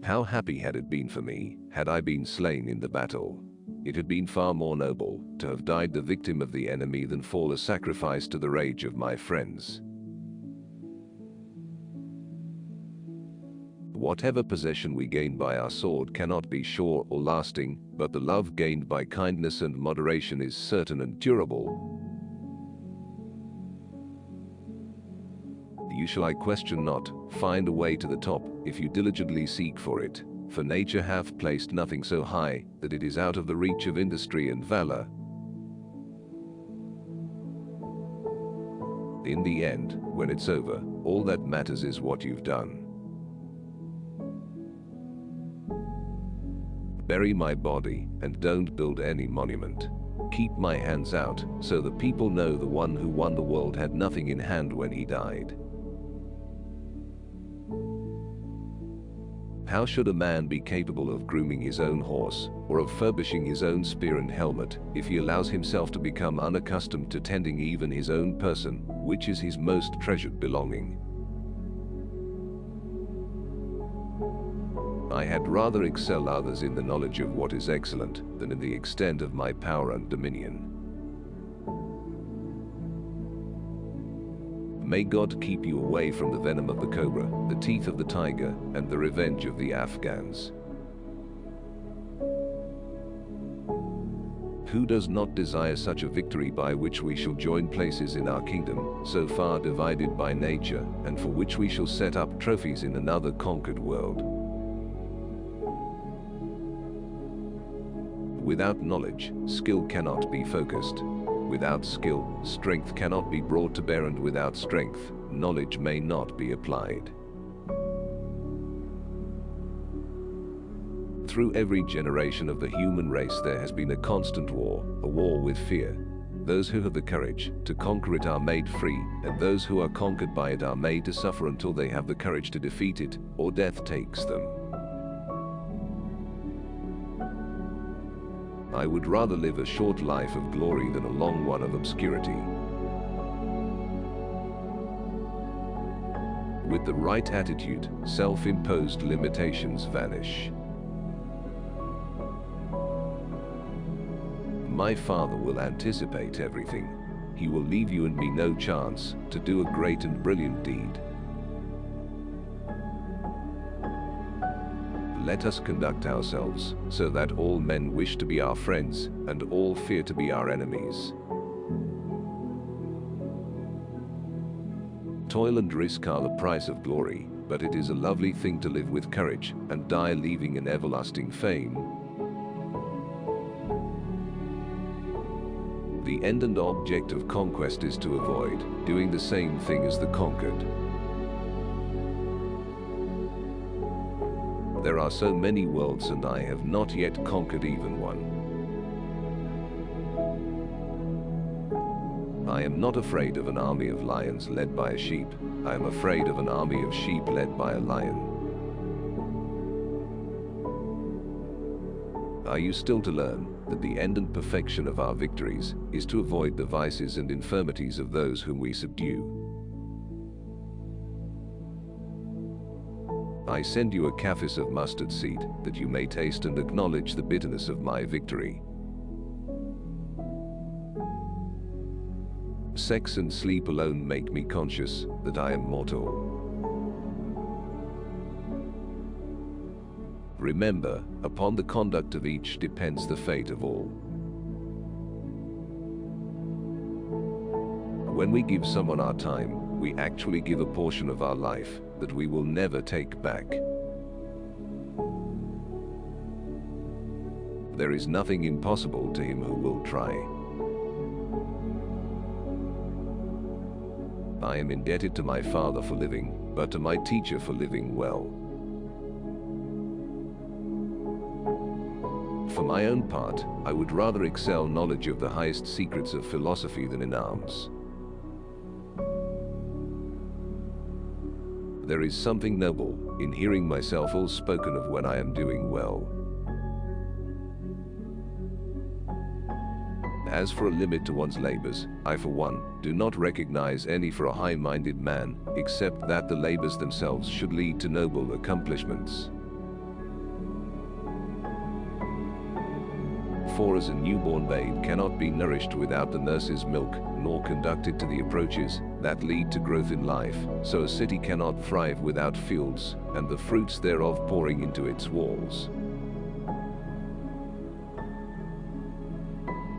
How happy had it been for me, had I been slain in the battle. It had been far more noble to have died the victim of the enemy than fall a sacrifice to the rage of my friends. Whatever possession we gain by our sword cannot be sure or lasting, but the love gained by kindness and moderation is certain and durable. You shall, I question not, find a way to the top, if you diligently seek for it. For nature hath placed nothing so high, that it is out of the reach of industry and valor. In the end, when it's over, all that matters is what you've done. Bury my body, and don't build any monument. Keep my hands out, so the people know the one who won the world had nothing in hand when he died. How should a man be capable of grooming his own horse, or of furbishing his own spear and helmet, if he allows himself to become unaccustomed to tending even his own person, which is his most treasured belonging? I had rather excel others in the knowledge of what is excellent, than in the extent of my power and dominion. May God keep you away from the venom of the cobra, the teeth of the tiger, and the revenge of the Afghans. Who does not desire such a victory by which we shall join places in our kingdom, so far divided by nature, and for which we shall set up trophies in another conquered world? Without knowledge, skill cannot be focused. Without skill, strength cannot be brought to bear, and without strength, knowledge may not be applied. Through every generation of the human race there has been a constant war, a war with fear. Those who have the courage to conquer it are made free, and those who are conquered by it are made to suffer until they have the courage to defeat it, or death takes them. I would rather live a short life of glory than a long one of obscurity. With the right attitude, self-imposed limitations vanish. My Father will anticipate everything. He will leave you and me no chance to do a great and brilliant deed. Let us conduct ourselves so that all men wish to be our friends and all fear to be our enemies. Toil and risk are the price of glory, but it is a lovely thing to live with courage and die leaving an everlasting fame. The end and object of conquest is to avoid doing the same thing as the conquered. There are so many worlds, and I have not yet conquered even one. I am not afraid of an army of lions led by a sheep. I am afraid of an army of sheep led by a lion. Are you still to learn that the end and perfection of our victories is to avoid the vices and infirmities of those whom we subdue? I send you a kafis of mustard seed, that you may taste and acknowledge the bitterness of my victory. Sex and sleep alone make me conscious that I am mortal. Remember, upon the conduct of each depends the fate of all. When we give someone our time, we actually give a portion of our life that we will never take back. There is nothing impossible to him who will try. I am indebted to my father for living, but to my teacher for living well. For my own part, I would rather excel knowledge of the highest secrets of philosophy than in arms. There is something noble in hearing myself all spoken of when I am doing well. As for a limit to one's labors, I for one, do not recognize any for a high-minded man, except that the labors themselves should lead to noble accomplishments. For as a newborn babe cannot be nourished without the nurse's milk, nor conducted to the approaches that lead to growth in life, so a city cannot thrive without fields, and the fruits thereof pouring into its walls.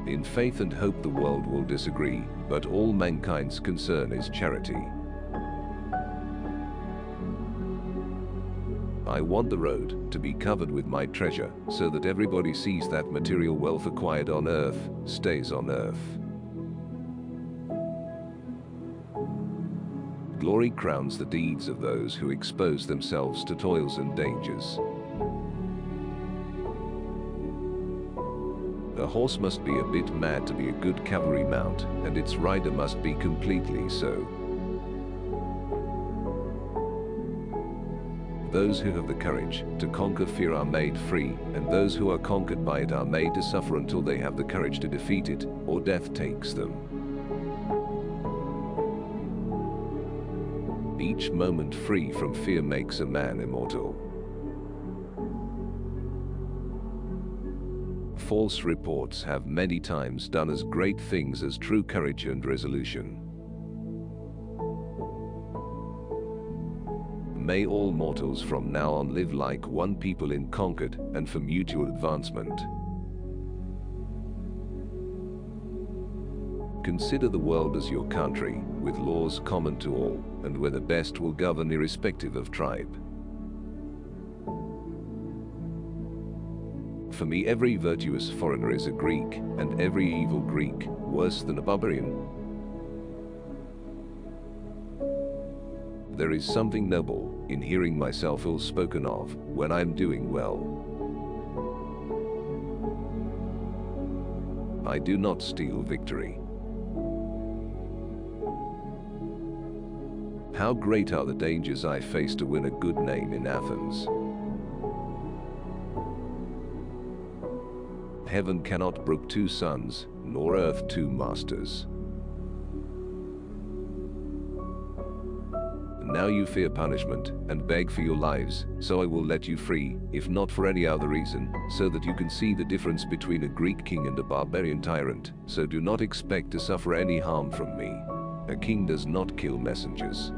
In faith and hope the world will disagree, but all mankind's concern is charity. I want the road to be covered with my treasure, so that everybody sees that material wealth acquired on earth stays on earth. Glory crowns the deeds of those who expose themselves to toils and dangers. A horse must be a bit mad to be a good cavalry mount, and its rider must be completely so. Those who have the courage to conquer fear are made free, and those who are conquered by it are made to suffer until they have the courage to defeat it, or death takes them. Each moment free from fear makes a man immortal. False reports have many times done as great things as true courage and resolution. May all mortals from now on live like one people in concord and for mutual advancement. Consider the world as your country, with laws common to all, and where the best will govern irrespective of tribe. For me, every virtuous foreigner is a Greek, and every evil Greek worse than a barbarian. There is something noble in hearing myself ill spoken of when I am doing well. I do not steal victory. How great are the dangers I face to win a good name in Athens. Heaven cannot brook two sons, nor earth two masters. Now you fear punishment, and beg for your lives, so I will let you free, if not for any other reason, so that you can see the difference between a Greek king and a barbarian tyrant, so do not expect to suffer any harm from me. A king does not kill messengers.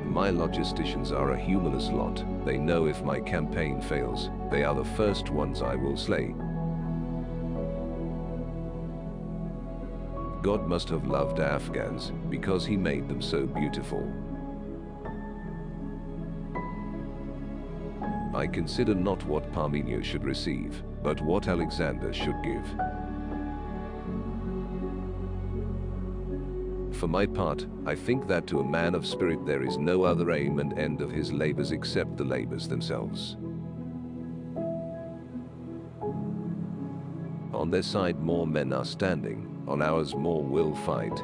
My logisticians are a humorless lot. They know if my campaign fails, they are the first ones I will slay. God must have loved Afghans, because he made them so beautiful. I consider not what Parmenio should receive, but what Alexander should give. For my part, I think that to a man of spirit there is no other aim and end of his labors except the labors themselves. On their side more men are standing, on ours more will fight.